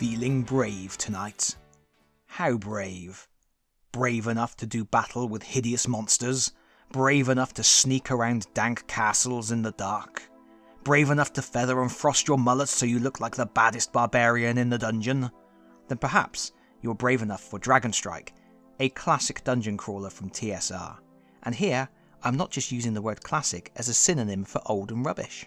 Feeling brave tonight? How brave? Brave enough to do battle with hideous monsters? Brave enough to sneak around dank castles in the dark? Brave enough to feather and frost your mullet so you look like the baddest barbarian in the dungeon? Then perhaps you're brave enough for Dragonstrike, a classic dungeon crawler from TSR. And here, I'm not just using the word classic as a synonym for old and rubbish.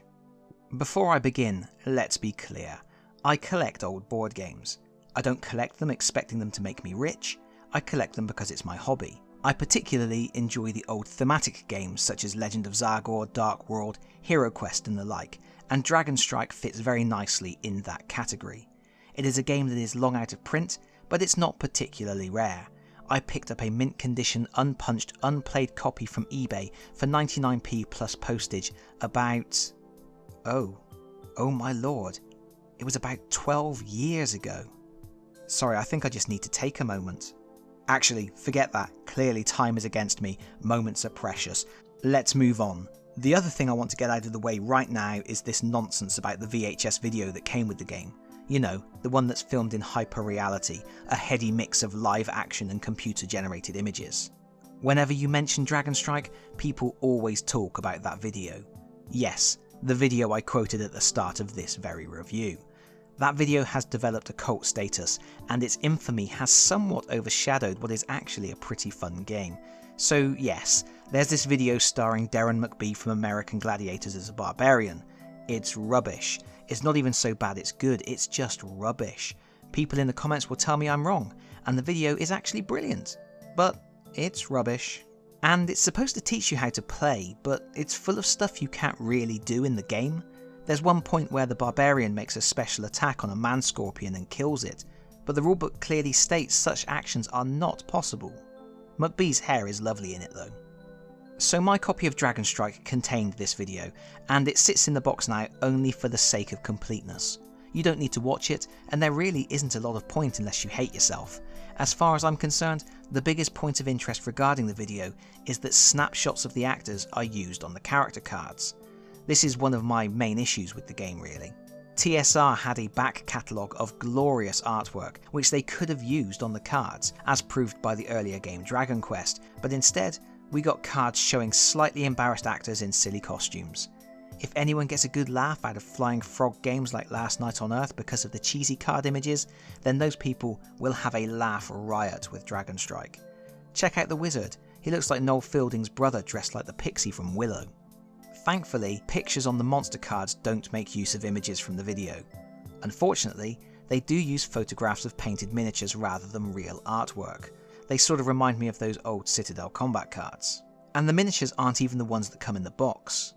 Before I begin, let's be clear. I collect old board games. I don't collect them expecting them to make me rich. I collect them because it's my hobby. I particularly enjoy the old thematic games such as Legend of Zagor, Dark World, Hero Quest and the like, and Dragonstrike fits very nicely in that category. It is a game that is long out of print, but it's not particularly rare. I picked up a mint condition, unpunched, unplayed copy from eBay for 99p plus postage about... Oh my lord, it was about 12 years ago. Sorry, I think I just need to take a moment. Actually, forget that. Clearly time is against me. Moments are precious. Let's move on. The other thing I want to get out of the way right now is this nonsense about the VHS video that came with the game. You know, the one that's filmed in hyper-reality, a heady mix of live action and computer-generated images. Whenever you mention Dragonstrike, people always talk about that video. Yes, the video I quoted at the start of this very review. That video has developed a cult status, and its infamy has somewhat overshadowed what is actually a pretty fun game. So yes, there's this video starring Darren McBee from American Gladiators as a barbarian. It's rubbish. It's not even so bad it's good, it's just rubbish. People in the comments will tell me I'm wrong, and the video is actually brilliant. But it's rubbish. And it's supposed to teach you how to play, but it's full of stuff you can't really do in the game. There's one point where the barbarian makes a special attack on a man-scorpion and kills it, but the rulebook clearly states such actions are not possible. McBee's hair is lovely in it though. So my copy of Dragonstrike contained this video, and it sits in the box now only for the sake of completeness. You don't need to watch it, and there really isn't a lot of point unless you hate yourself. As far as I'm concerned, the biggest point of interest regarding the video is that snapshots of the actors are used on the character cards. This is one of my main issues with the game really. TSR had a back catalogue of glorious artwork which they could have used on the cards, as proved by the earlier game Dragon Quest, but instead we got cards showing slightly embarrassed actors in silly costumes. If anyone gets a good laugh out of Flying Frog games like Last Night on Earth because of the cheesy card images, then those people will have a laugh riot with Dragonstrike. Check out the wizard, he looks like Noel Fielding's brother dressed like the pixie from Willow. Thankfully, pictures on the monster cards don't make use of images from the video. Unfortunately, they do use photographs of painted miniatures rather than real artwork. They sort of remind me of those old Citadel combat cards. And the miniatures aren't even the ones that come in the box.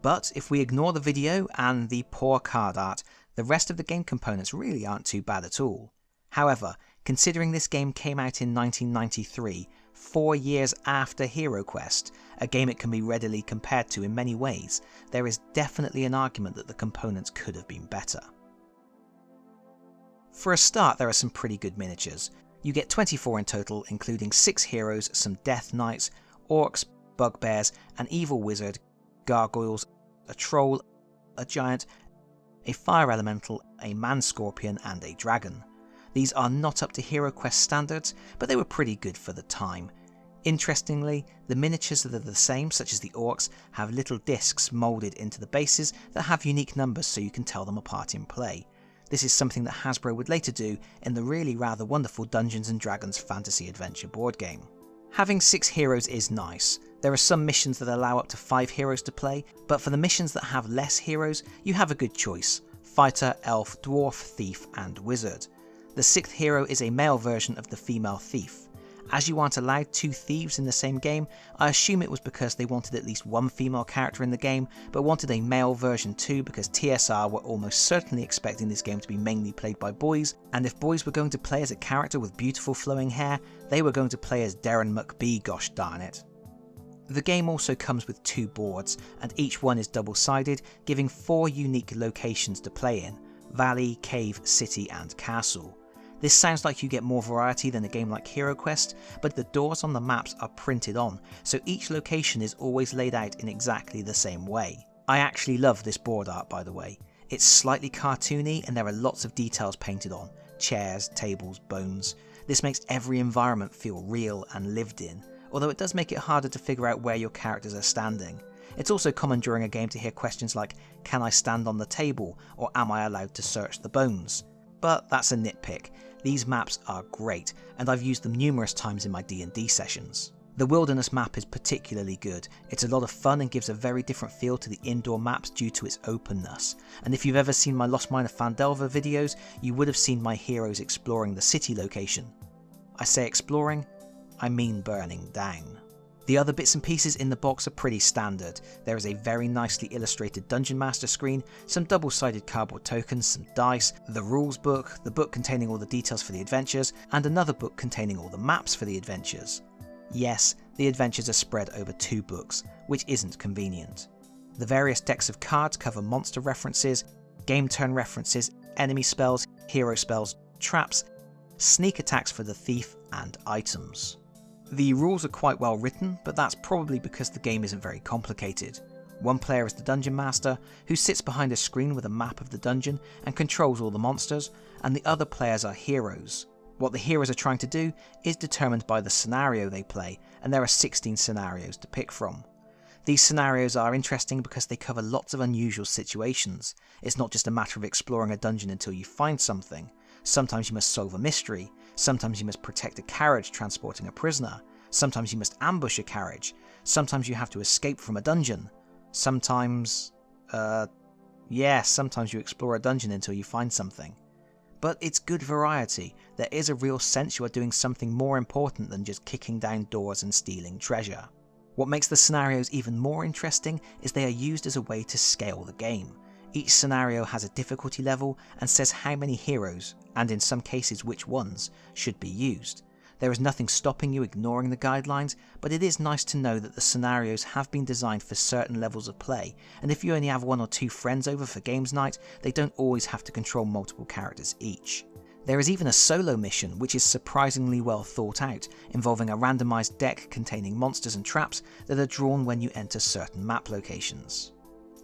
But if we ignore the video and the poor card art, the rest of the game components really aren't too bad at all. However, considering this game came out in 1993, 4 years after Hero Quest, a game it can be readily compared to in many ways, there is definitely an argument that the components could have been better. For a start, there are some pretty good miniatures. You get 24 in total, including 6 heroes, some Death Knights, orcs, bugbears, an evil wizard, gargoyles, a troll, a giant, a fire elemental, a man-scorpion and a dragon. These are not up to Hero Quest standards, but they were pretty good for the time. Interestingly, the miniatures that are the same, such as the orcs, have little discs moulded into the bases that have unique numbers so you can tell them apart in play. This is something that Hasbro would later do in the really rather wonderful Dungeons & Dragons Fantasy Adventure board game. Having 6 heroes is nice. There are some missions that allow up to 5 heroes to play, but for the missions that have less heroes, you have a good choice: fighter, elf, dwarf, thief and wizard. The 6th hero is a male version of the female thief. As you aren't allowed 2 thieves in the same game, I assume it was because they wanted at least one female character in the game, but wanted a male version too because TSR were almost certainly expecting this game to be mainly played by boys, and if boys were going to play as a character with beautiful flowing hair, they were going to play as Darren McBee, gosh darn it. The game also comes with 2 boards, and each one is double-sided, giving 4 unique locations to play in: Valley, Cave, City and Castle. This sounds like you get more variety than a game like Hero Quest, but the doors on the maps are printed on, so each location is always laid out in exactly the same way. I actually love this board art by the way. It's slightly cartoony and there are lots of details painted on, chairs, tables, bones. This makes every environment feel real and lived in, although it does make it harder to figure out where your characters are standing. It's also common during a game to hear questions like, can I stand on the table, or am I allowed to search the bones? But that's a nitpick. These maps are great, and I've used them numerous times in my D&D sessions. The Wilderness map is particularly good. It's a lot of fun and gives a very different feel to the indoor maps due to its openness. And if you've ever seen my Lost Mine of Phandelver videos, you would have seen my heroes exploring the city location. I say exploring, I mean burning down. The other bits and pieces in the box are pretty standard. There is a very nicely illustrated Dungeon Master screen, some double-sided cardboard tokens, some dice, the rules book, the book containing all the details for the adventures, and another book containing all the maps for the adventures. Yes, the adventures are spread over 2 books, which isn't convenient. The various decks of cards cover monster references, game turn references, enemy spells, hero spells, traps, sneak attacks for the thief, and items. The rules are quite well written, but that's probably because the game isn't very complicated. One player is the Dungeon Master, who sits behind a screen with a map of the dungeon and controls all the monsters, and the other players are heroes. What the heroes are trying to do is determined by the scenario they play, and there are 16 scenarios to pick from. These scenarios are interesting because they cover lots of unusual situations. It's not just a matter of exploring a dungeon until you find something. Sometimes you must solve a mystery, sometimes you must protect a carriage transporting a prisoner, sometimes you must ambush a carriage, sometimes you have to escape from a dungeon, sometimes you explore a dungeon until you find something. But it's good variety. There is a real sense you are doing something more important than just kicking down doors and stealing treasure. What makes the scenarios even more interesting is they are used as a way to scale the game. Each scenario has a difficulty level and says how many heroes, and in some cases which ones, should be used. There is nothing stopping you ignoring the guidelines, but it is nice to know that the scenarios have been designed for certain levels of play, and if you only have 1 or 2 friends over for games night, they don't always have to control multiple characters each. There is even a solo mission which is surprisingly well thought out, involving a randomised deck containing monsters and traps that are drawn when you enter certain map locations.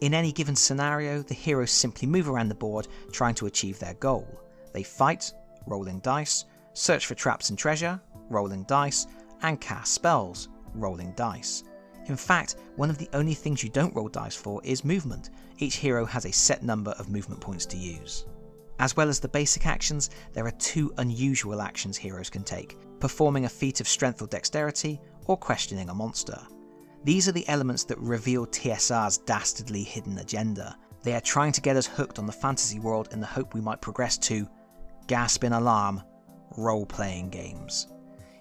In any given scenario, the heroes simply move around the board trying to achieve their goal. They fight, rolling dice, search for traps and treasure, rolling dice, and cast spells, rolling dice. In fact, one of the only things you don't roll dice for is movement. Each hero has a set number of movement points to use. As well as the basic actions, there are 2 unusual actions heroes can take, performing a feat of strength or dexterity, or questioning a monster. These are the elements that reveal TSR's dastardly hidden agenda. They are trying to get us hooked on the fantasy world in the hope we might progress to, gasp in alarm, role-playing games.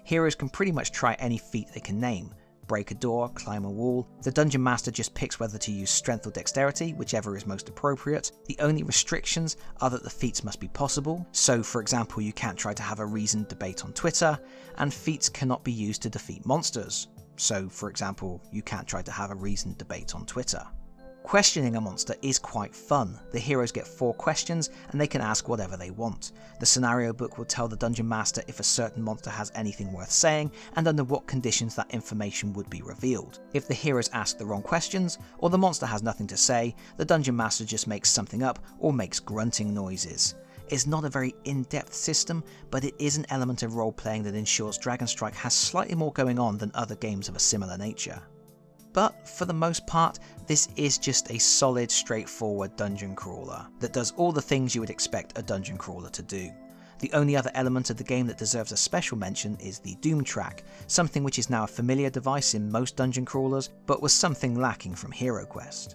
Heroes can pretty much try any feat they can name. Break a door, climb a wall. The Dungeon Master just picks whether to use strength or dexterity, whichever is most appropriate. The only restrictions are that the feats must be possible, so for example you can't try to have a reasoned debate on Twitter, and feats cannot be used to defeat monsters. So for example, you can't try to have a reasoned debate on Twitter. Questioning a monster is quite fun. The heroes get 4 questions and they can ask whatever they want. The scenario book will tell the Dungeon Master if a certain monster has anything worth saying and under what conditions that information would be revealed. If the heroes ask the wrong questions, or the monster has nothing to say, the Dungeon Master just makes something up or makes grunting noises. It's not a very in-depth system, but it is an element of role-playing that ensures Dragonstrike has slightly more going on than other games of a similar nature. But for the most part, this is just a solid, straightforward dungeon crawler that does all the things you would expect a dungeon crawler to do. The only other element of the game that deserves a special mention is the Doom Track, something which is now a familiar device in most dungeon crawlers, but was something lacking from HeroQuest.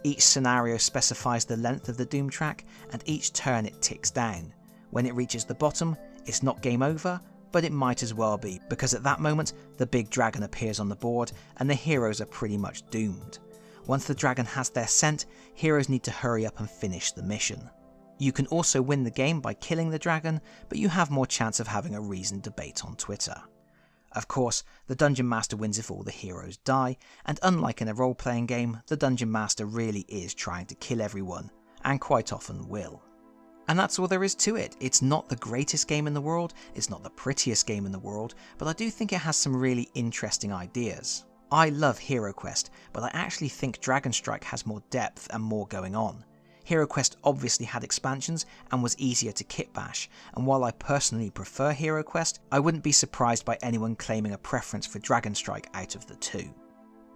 Each scenario specifies the length of the Doom Track, and each turn it ticks down. When it reaches the bottom, it's not game over, but it might as well be, because at that moment the big dragon appears on the board and the heroes are pretty much doomed. Once the dragon has their scent, heroes need to hurry up and finish the mission. You can also win the game by killing the dragon, but you have more chance of having a reasoned debate on Twitter. Of course, the Dungeon Master wins if all the heroes die, and unlike in a role-playing game, the Dungeon Master really is trying to kill everyone, and quite often will. And that's all there is to it. It's not the greatest game in the world, it's not the prettiest game in the world, but I do think it has some really interesting ideas. I love HeroQuest, but I actually think Dragonstrike has more depth and more going on. Hero Quest obviously had expansions and was easier to kit bash, and while I personally prefer Hero Quest, I wouldn't be surprised by anyone claiming a preference for Dragon Strike out of the two.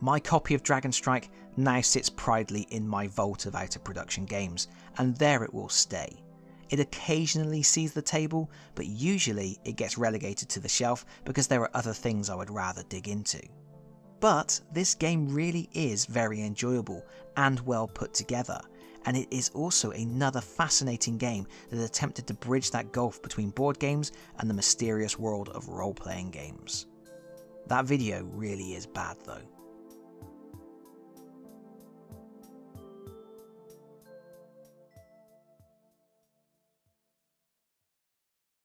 My copy of Dragon Strike now sits proudly in my vault of out of production games, and there it will stay. It occasionally sees the table, but usually it gets relegated to the shelf because there are other things I would rather dig into. But this game really is very enjoyable and well put together, and it is also another fascinating game that attempted to bridge that gulf between board games and the mysterious world of role-playing games. That video really is bad though.